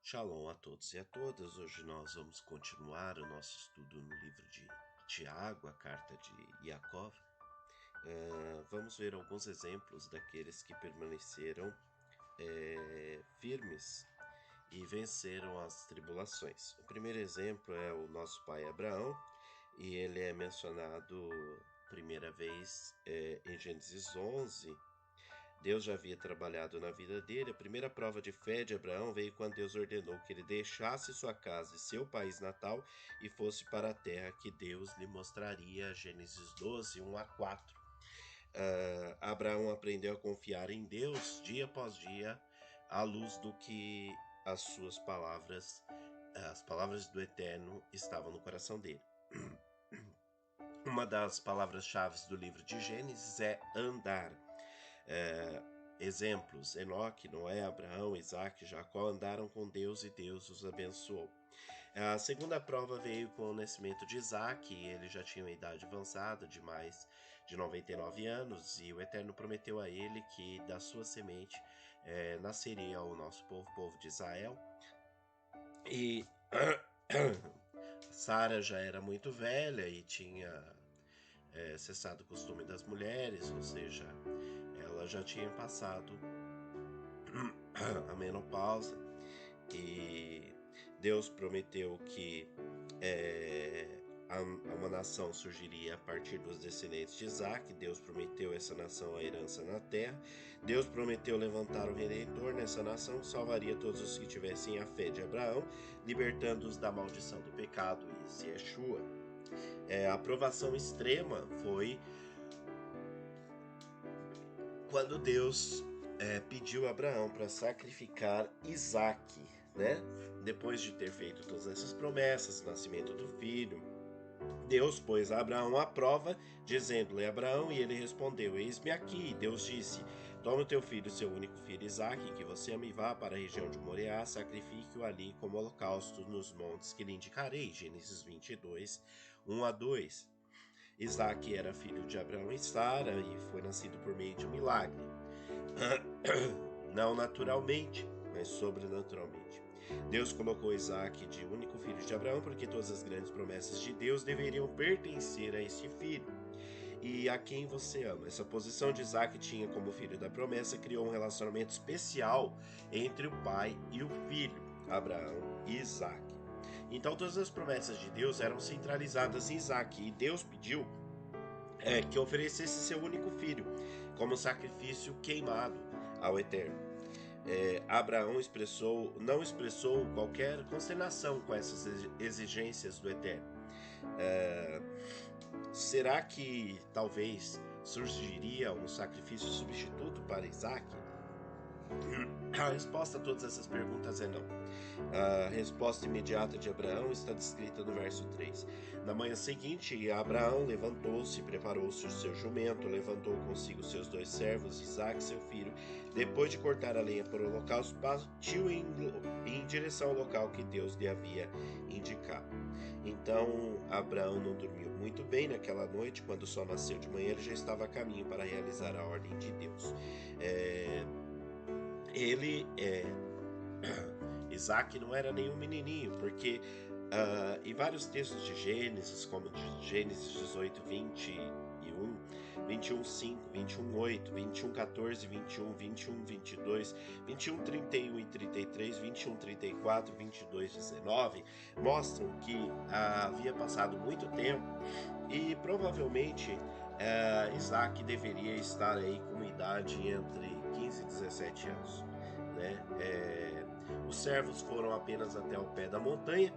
Shalom a todos e a todas. Hoje nós vamos continuar o nosso estudo no livro de Tiago, a carta de Yaakov. Vamos ver alguns exemplos daqueles que permaneceram firmes e venceram as tribulações. O primeiro exemplo é o nosso pai Abraão, e ele é mencionado primeira vez em Gênesis 11. Deus já havia trabalhado na vida dele. A primeira prova de fé de Abraão veio quando Deus ordenou que ele deixasse sua casa e seu país natal e fosse para a terra que Deus lhe mostraria. Gênesis 12, 1 a 4. Abraão aprendeu a confiar em Deus dia após dia, à luz do que as palavras do Eterno estavam no coração dele. Uma das palavras-chave do livro de Gênesis é andar. Exemplos: Enoque, Noé, Abraão, Isaac, Jacó andaram com Deus e Deus os abençoou. A segunda prova veio com o nascimento de Isaac. Ele já tinha uma idade avançada de mais de 99 anos, e o Eterno prometeu a ele que da sua semente nasceria o nosso povo, o povo de Israel. E Sara já era muito velha e tinha cessado o costume das mulheres, ou seja, ela já tinha passado a menopausa, e Deus prometeu que uma nação surgiria a partir dos descendentes de Isaac. Deus prometeu essa nação a herança na terra. Deus prometeu levantar o Redentor nessa nação, que salvaria todos os que tivessem a fé de Abraão, libertando-os da maldição do pecado. E Yeshua. A aprovação extrema foi quando Deus pediu a Abraão para sacrificar Isaac, né? Depois de ter feito todas essas promessas, o nascimento do filho, Deus pôs a Abraão à prova, dizendo-lhe: Abraão, e ele respondeu: Eis-me aqui. Deus disse: Toma o teu filho, seu único filho Isaque, que você ama, e vá para a região de Moriá, sacrifique-o ali como holocausto nos montes que lhe indicarei. Gênesis 22, 1 a 2. Isaque era filho de Abraão e Sara e foi nascido por meio de um milagre. Não naturalmente, mas sobrenaturalmente. Deus colocou Isaque de único filho de Abraão porque todas as grandes promessas de Deus deveriam pertencer a esse filho. E a quem você ama? Essa posição de Isaque tinha como filho da promessa, criou um relacionamento especial entre o pai e o filho, Abraão e Isaque. Então todas as promessas de Deus eram centralizadas em Isaque, e Deus pediu que oferecesse seu único filho como sacrifício queimado ao Eterno. Abraão não expressou qualquer consternação com essas exigências do Eterno. Será que talvez surgiria um sacrifício substituto para Isaac? A resposta a todas essas perguntas é não. A resposta imediata de Abraão está descrita no verso 3. Na manhã seguinte, Abraão levantou-se, preparou-se o seu jumento, levantou consigo seus 2 servos, Isaque, seu filho. Depois de cortar a lenha para o holocausto, partiu em direção ao local que Deus lhe havia indicado. Então, Abraão não dormiu muito bem naquela noite. Quando o sol nasceu de manhã, ele já estava a caminho para realizar a ordem de Deus. Isaac não era nenhum menininho, porque em vários textos de Gênesis, como de Gênesis 18, 21, 5, 21, 8, 21, 14, 21, 21, 22, 21, 31 e 33, 21, 34, 22, 19, mostram que havia passado muito tempo e provavelmente Isaac deveria estar aí com uma idade entre 15 e 17 anos. Né? Os servos foram apenas até o pé da montanha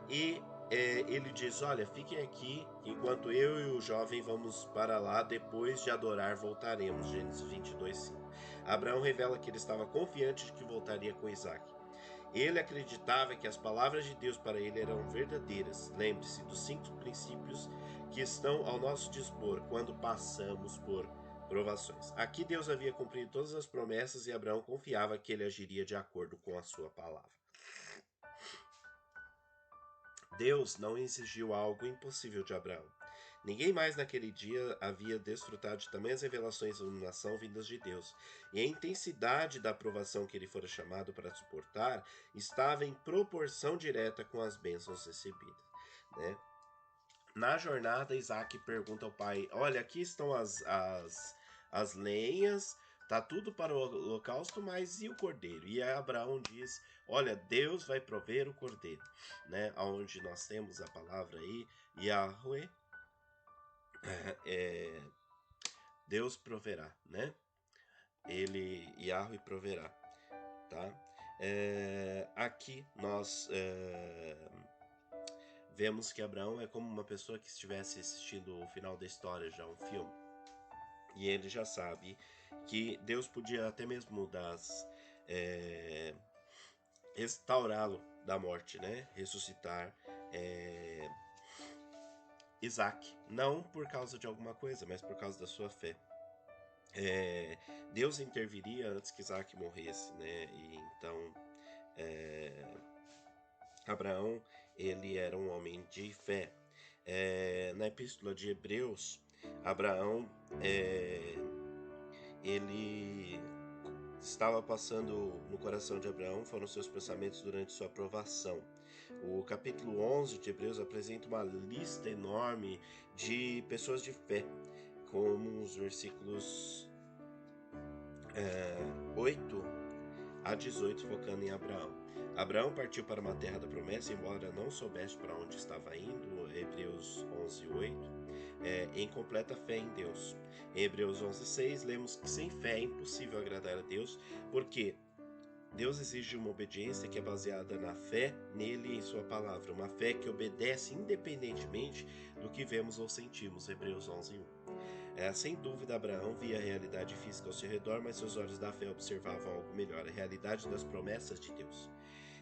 e ele diz: olha, fiquem aqui enquanto eu e o jovem vamos para lá, depois de adorar voltaremos. Gênesis 22, 5. Abraão revela que ele estava confiante de que voltaria com Isaac. Ele acreditava que as palavras de Deus para ele eram verdadeiras. Lembre-se dos 5 princípios que estão ao nosso dispor quando passamos por provações. Aqui Deus havia cumprido todas as promessas e Abraão confiava que ele agiria de acordo com a sua palavra. Deus não exigiu algo impossível de Abraão. Ninguém mais naquele dia havia desfrutado de tamanhas revelações e iluminação vindas de Deus, e a intensidade da aprovação que ele fora chamado para suportar estava em proporção direta com as bênçãos recebidas, né? Na jornada, Isaac pergunta ao pai: Olha, aqui estão as lenhas, tá tudo para o holocausto, mas e o cordeiro? E aí Abraão diz: Olha, Deus vai prover o cordeiro, né? Onde nós temos a palavra aí, Yahweh, é, Deus proverá, né? Ele, Yahweh, proverá, tá? Aqui nós vemos que Abraão é como uma pessoa que estivesse assistindo o final da história já, um filme. E ele já sabe que Deus podia até mesmo restaurá-lo da morte, né? Ressuscitar Isaac. Não por causa de alguma coisa, mas por causa da sua fé. Deus interviria antes que Isaac morresse, né? E então Abraão, ele era um homem de fé. Na epístola de Hebreus, Abraão, ele estava passando no coração de Abraão, foram seus pensamentos durante sua aprovação. O capítulo 11 de Hebreus apresenta uma lista enorme de pessoas de fé, como os versículos 8 a 18, focando em Abraão. Abraão partiu para uma terra da promessa, embora não soubesse para onde estava indo, Hebreus 11, 8, em completa fé em Deus. Em Hebreus 11, 6, lemos que sem fé é impossível agradar a Deus, porque Deus exige uma obediência que é baseada na fé nele e em sua palavra, uma fé que obedece independentemente do que vemos ou sentimos, Hebreus 11, 1. Sem dúvida, Abraão via a realidade física ao seu redor, mas seus olhos da fé observavam algo melhor, a realidade das promessas de Deus.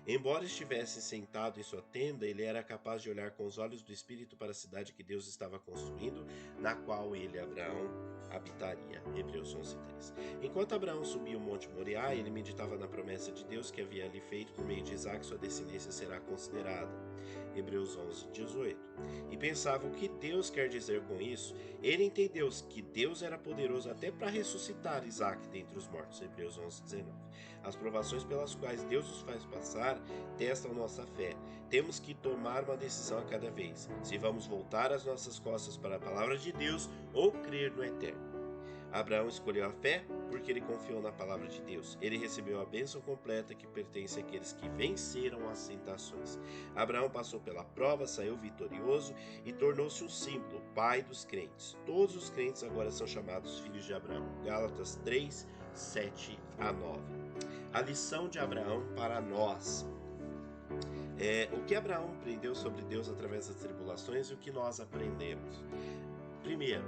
Embora estivesse sentado em sua tenda, ele era capaz de olhar com os olhos do Espírito para a cidade que Deus estava construindo, na qual ele, Abraão, habitaria. Hebreus 11:3. Enquanto Abraão subia o monte Moriá, ele meditava na promessa de Deus que havia ali feito por meio de Isaac, sua descendência será considerada. Hebreus 11:18. E pensava o que Deus quer dizer com isso. Ele entendeu que Deus era poderoso até para ressuscitar Isaac dentre os mortos. Hebreus 11:19. As provações pelas quais Deus nos faz passar testam nossa fé. Temos que tomar uma decisão a cada vez. Se vamos voltar as nossas costas para a palavra de Deus ou crer no eterno. Abraão escolheu a fé porque ele confiou na palavra de Deus. Ele recebeu a bênção completa que pertence àqueles que venceram as tentações. Abraão passou pela prova, saiu vitorioso e tornou-se um símbolo, pai dos crentes. Todos os crentes agora são chamados filhos de Abraão. Gálatas 3, 7 a 9. A lição de Abraão para nós. O que Abraão aprendeu sobre Deus através das tribulações e o que nós aprendemos. Primeiro,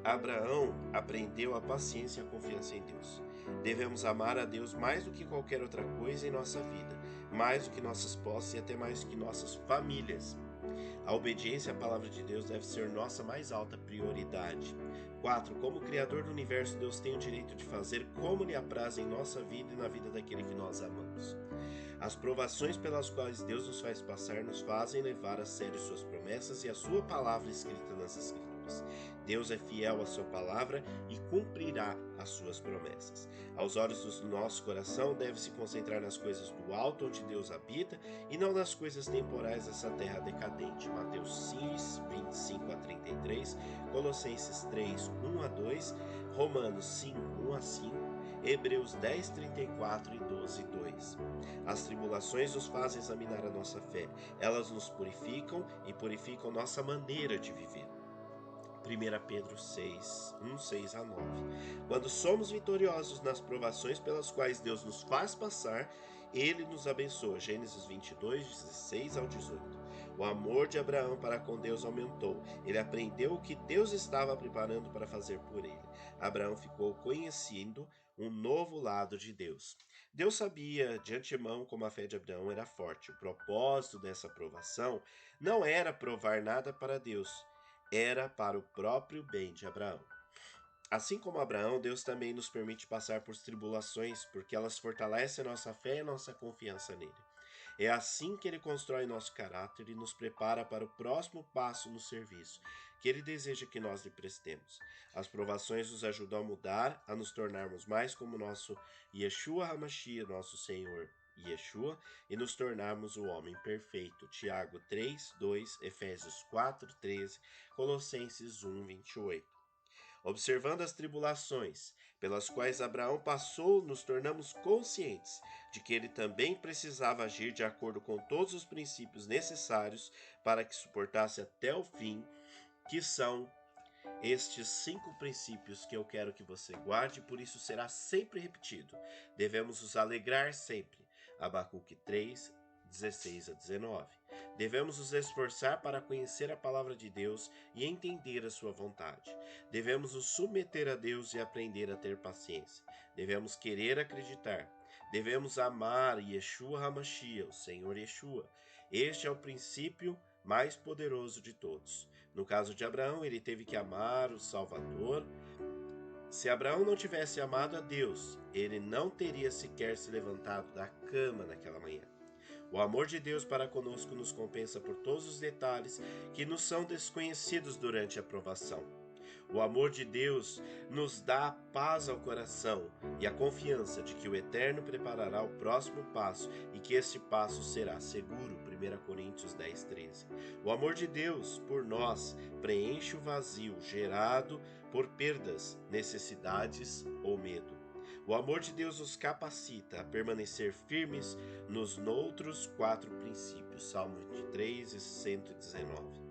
Abraão aprendeu a paciência e a confiança em Deus. Devemos amar a Deus mais do que qualquer outra coisa em nossa vida, mais do que nossas posses e até mais do que nossas famílias. A obediência à palavra de Deus deve ser nossa mais alta prioridade. 4. Como Criador do Universo, Deus tem o direito de fazer como lhe apraz em nossa vida e na vida daquele que nós amamos. As provações pelas quais Deus nos faz passar nos fazem levar a sério suas promessas e a sua palavra escrita nas Escrituras. Deus é fiel à sua palavra e cumprirá as suas promessas. Aos olhos do nosso coração deve se concentrar nas coisas do alto onde Deus habita e não nas coisas temporais dessa terra decadente. Mateus 6, 25 a 33, Colossenses 3, 1 a 2, Romanos 5, 1 a 5, Hebreus 10, 34 e 12, 2. As tribulações nos fazem examinar a nossa fé. Elas nos purificam e purificam nossa maneira de viver. 1 Pedro 6, 6 a 9. Quando somos vitoriosos nas provações pelas quais Deus nos faz passar, Ele nos abençoa. Gênesis 22, 16 ao 18. O amor de Abraão para com Deus aumentou. Ele aprendeu o que Deus estava preparando para fazer por ele. Abraão ficou conhecendo um novo lado de Deus. Deus sabia de antemão como a fé de Abraão era forte. O propósito dessa provação não era provar nada para Deus, era para o próprio bem de Abraão. Assim como Abraão, Deus também nos permite passar por tribulações, porque elas fortalecem a nossa fé e a nossa confiança nele. É assim que Ele constrói nosso caráter e nos prepara para o próximo passo no serviço que Ele deseja que nós lhe prestemos. As provações nos ajudam a mudar, a nos tornarmos mais como nosso Yeshua HaMashiach, nosso Senhor Yeshua, e nos tornarmos o homem perfeito. Tiago 3:2, Efésios 4:13, Colossenses 1:28. Observando as tribulações pelas quais Abraão passou, nos tornamos conscientes de que ele também precisava agir de acordo com todos os princípios necessários para que suportasse até o fim, que são estes 5 princípios que eu quero que você guarde, por isso será sempre repetido. Devemos nos alegrar sempre. Abacuque 3:16-19. Devemos nos esforçar para conhecer a palavra de Deus e entender a sua vontade. Devemos nos submeter a Deus e aprender a ter paciência. Devemos querer acreditar. Devemos amar Yeshua HaMashiach, o Senhor Yeshua. Este é o princípio mais poderoso de todos. No caso de Abraão, ele teve que amar o Salvador. Se Abraão não tivesse amado a Deus, ele não teria sequer se levantado da cama naquela manhã. O amor de Deus para conosco nos compensa por todos os detalhes que nos são desconhecidos durante a provação. O amor de Deus nos dá paz ao coração e a confiança de que o Eterno preparará o próximo passo e que este passo será seguro. 1 Coríntios 10:13. O amor de Deus por nós preenche o vazio gerado por perdas, necessidades ou medo. O amor de Deus nos capacita a permanecer firmes nos outros 4 princípios. Salmo 23 e 119.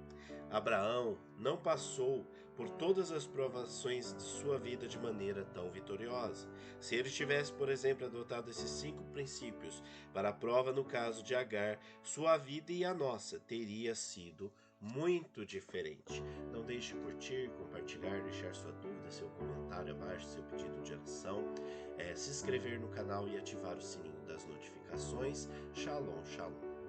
Abraão não passou por todas as provações de sua vida de maneira tão vitoriosa. Se ele tivesse, por exemplo, adotado esses 5 princípios para a prova no caso de Agar, sua vida e a nossa teria sido muito diferente. Não deixe de curtir, compartilhar, deixar sua dúvida, seu comentário abaixo, seu pedido de oração, se inscrever no canal e ativar o sininho das notificações. Shalom, shalom.